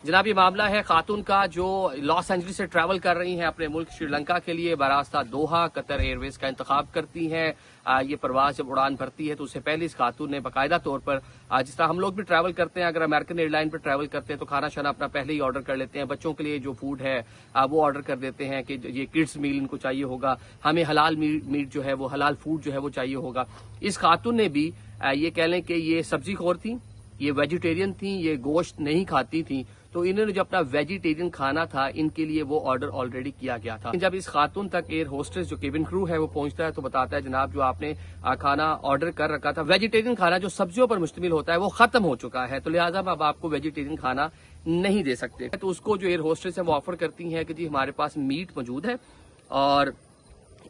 जनाब ये मामला है खातून का जो लॉस एंजलिस से ट्रैवल कर रही हैं अपने मुल्क श्रीलंका के लिए बरास्ता दोहा कतर एयरवेज का इंतखाब करती हैं। ये परवाज जब उड़ान भरती है तो उससे पहले इस खातून ने बाकायदा तौर पर जिस तरह हम लोग भी ट्रैवल करते हैं, अगर अमेरिकन एयरलाइन पर ट्रैवल करते हैं तो खाना शाना अपना पहले ही ऑर्डर कर लेते हैं। बच्चों के लिए जो फूड है वो ऑर्डर कर देते हैं कि ये किड्स मील इनको चाहिए होगा, हमें हलाल मीट जो है वो हलाल फूड जो है वो चाहिए होगा। इस खातून ने भी ये कह लें कि ये सब्जी खोर थी, ये वेजिटेरियन थी, ये गोश्त नहीं खाती थी, तो इन्होंने जो अपना वेजिटेरियन खाना था इनके लिए वो ऑर्डर ऑलरेडी किया गया था। जब इस खातून तक एयर होस्टेस जो केबिन क्रू है वो पहुंचता है तो बताता है जनाब जो आपने खाना ऑर्डर कर रखा था वेजिटेरियन खाना जो सब्जियों पर मुश्तमिल होता है वो खत्म हो चुका है, तो लिहाजा अब आपको वेजिटेरियन खाना नहीं दे सकते। तो उसको जो एयर होस्टेस है वो ऑफर करती है कि जी हमारे पास मीट मौजूद है और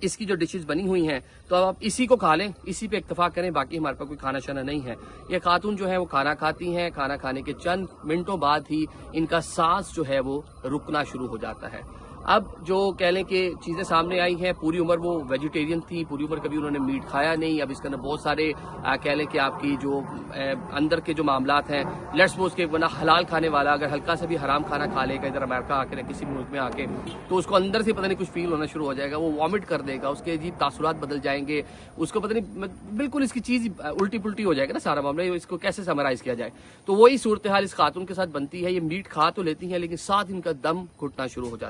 इसकी जो डिशेस बनी हुई हैं तो अब आप इसी को खा लें, इसी पे इक्तफा करें, बाकी हमारे पास कोई खाना शाना नहीं है। ये खातून जो है वो खाना खाती हैं, खाना खाने के चंद मिनटों बाद ही इनका सांस जो है वो रुकना शुरू हो जाता है। अब जो कह लें कि चीज़ें सामने आई हैं, पूरी उम्र वो वेजिटेरियन थी, पूरी उम्र कभी उन्होंने मीट खाया नहीं। अब इसके अंदर बहुत सारे कह लें कि आपकी जो अंदर के जो मामलात हैं, लेट्स सपोज के बना हलाल खाने वाला अगर हल्का से भी हराम खाना खा लेगा इधर अमेरिका आके या किसी मुल्क में आके तो उसको अंदर से पता नहीं कुछ फील होना शुरू हो जाएगा, वो वॉमिट कर देगा, उसके अजीब तासुरात बदल जाएंगे, उसको पता नहीं बिल्कुल इसकी चीज़ उल्टी पुल्टी हो जाएगा ना सारा मामला। इसको कैसे समराइज किया जाए, तो वही सूरत हाल इस खातून के साथ बनती है। ये मीट खा तो लेती हैं लेकिन साथ इनका दम घुटना शुरू हो जाता है।